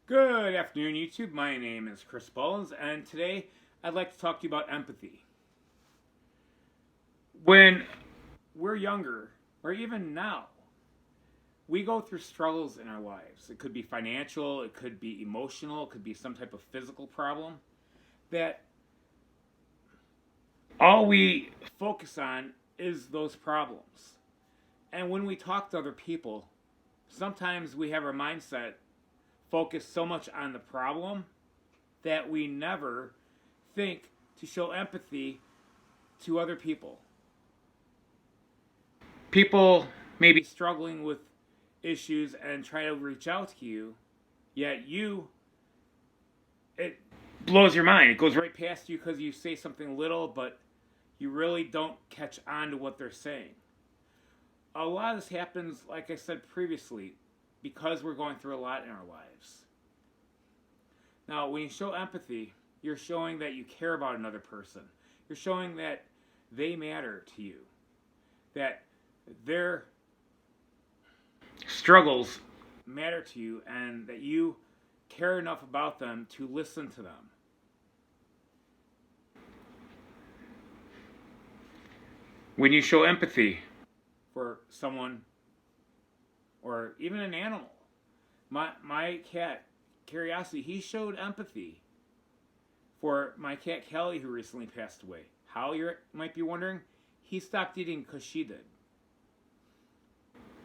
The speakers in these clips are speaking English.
Good afternoon, YouTube. My name is Chris Bones, and today I'd like to talk to you about empathy. When we're younger, or even now, we go through struggles in our lives. It could be financial, it could be emotional, it could be some type of physical problem that all we focus on is those problems. And when we talk to other people, sometimes we have our mindset focused so much on the problem that we never think to show empathy to other people. People may be struggling with issues and try to reach out to you, yet it blows your mind. It goes right past you because you say something little, but you really don't catch on to what they're saying. A lot of this happens, like I said previously, because we're going through a lot in our lives. Now, when you show empathy, you're showing that you care about another person. You're showing that they matter to you, that their struggles matter to you, and that you care enough about them to listen to them. When you show empathy for someone or even an animal, my cat Curiosity, he showed empathy for my cat Kelly, who recently passed away. How, you might be wondering? He stopped eating because she did.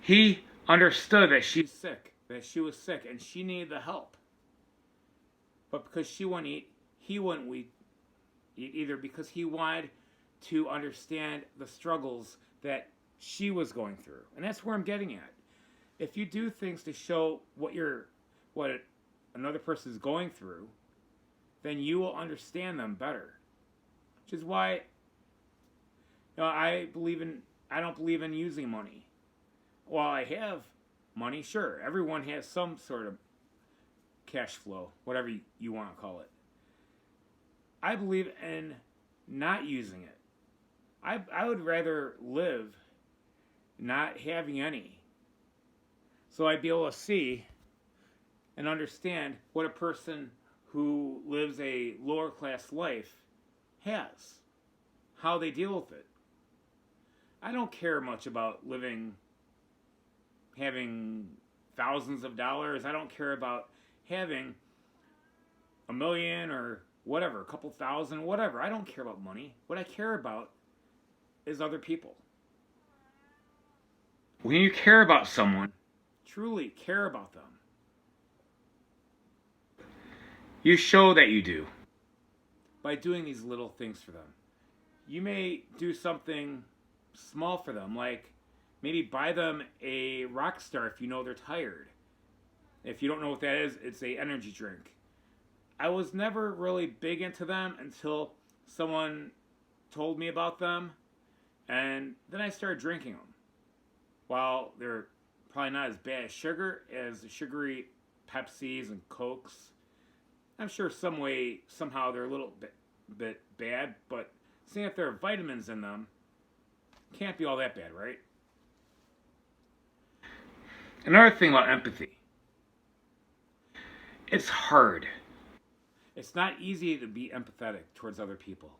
He understood that she's sick, that she was sick, and she needed the help. But because she wouldn't eat, he wouldn't eat either, because he wanted to understand the struggles that she was going through. And that's where I'm getting at. If you do things to show what another person is going through, then you will understand them better. Which is why I don't believe in using money. While I have money, sure, everyone has some sort of cash flow, whatever you want to call it. I believe in not using it. I would rather live not having any. So I'd be able to see and understand what a person who lives a lower class life has, how they deal with it. I don't care much about having thousands of dollars. I don't care about having $1 million or whatever, a couple thousand, whatever. I don't care about money. What I care about is other people. When you care about someone, truly care about them, you show that you do by doing these little things for them. You may do something small for them, like maybe buy them a Rockstar if you know they're tired. If you don't know what that is, it's an energy drink. I was never really big into them until someone told me about them, and then I started drinking them. While they're probably not as bad as sugar as the sugary Pepsis and Cokes, I'm sure somehow they're a little bit bad, but seeing if there are vitamins in them, can't be all that bad, right? Another thing about empathy, it's hard. It's not easy to be empathetic towards other people.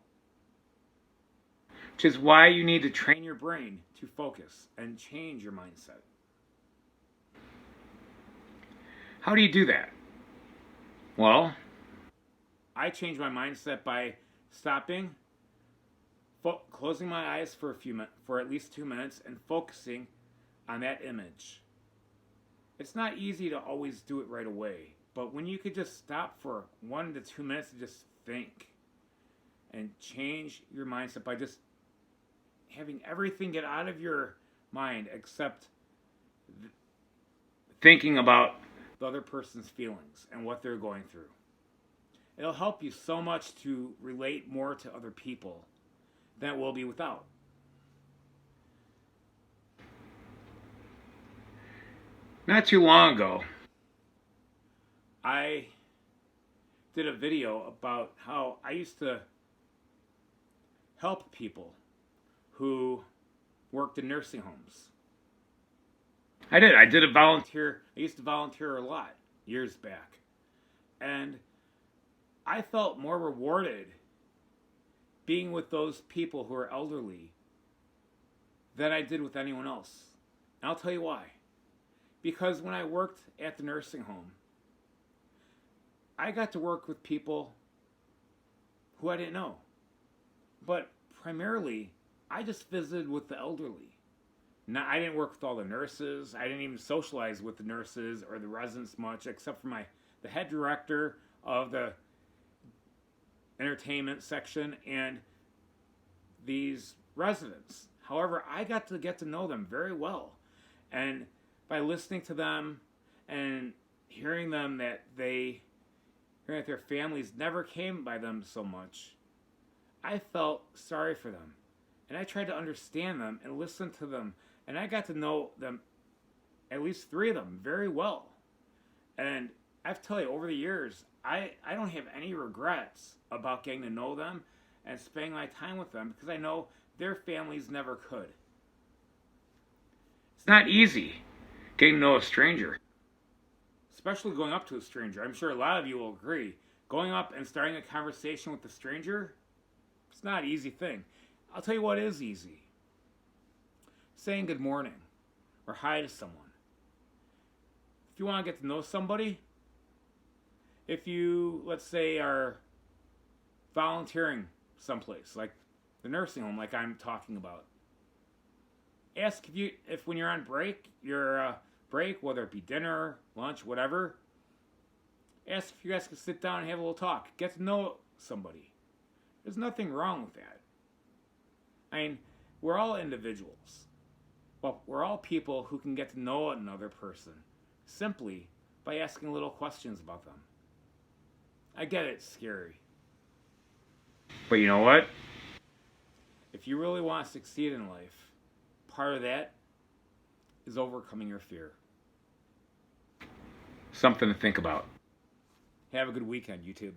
Which is why you need to train your brain to focus and change your mindset. How do you do that? Well, I changed my mindset by stopping, closing my eyes for at least 2 minutes, and focusing on that image. It's not easy to always do it right away, but when you could just stop for 1 to 2 minutes and just think and change your mindset by just having everything get out of your mind except thinking about the other person's feelings and what they're going through. It'll help you so much to relate more to other people than it will be without. Not too long ago, I did a video about how I used to help people who worked in nursing homes. I did a volunteer. I used to volunteer a lot years back. And I felt more rewarded being with those people who are elderly than I did with anyone else. And I'll tell you why. Because when I worked at the nursing home, I got to work with people who I didn't know. But primarily, I just visited with the elderly. Now, I didn't work with all the nurses. I didn't even socialize with the nurses or the residents much, except for the head director of the entertainment section and these residents. However, I got to know them very well. And by listening to them and hearing that their families never came by them so much, I felt sorry for them. And I tried to understand them and listen to them. And I got to know them, at least 3 of them, very well. And I have to tell you, over the years, I don't have any regrets about getting to know them and spending my time with them, because I know their families never could. It's not easy getting to know a stranger, especially going up to a stranger. I'm sure a lot of you will agree. Going up and starting a conversation with a stranger, it's not an easy thing. I'll tell you what is easy. Saying good morning or hi to someone. If you want to get to know somebody, if you, let's say, are volunteering someplace, like the nursing home, like I'm talking about, ask if when you're on break, whether it be dinner, lunch, whatever, ask if you guys can sit down and have a little talk. Get to know somebody. There's nothing wrong with that. I mean, we're all individuals, but we're all people who can get to know another person simply by asking little questions about them. I get it's scary. But you know what? If you really want to succeed in life, part of that is overcoming your fear. Something to think about. Have a good weekend, YouTube.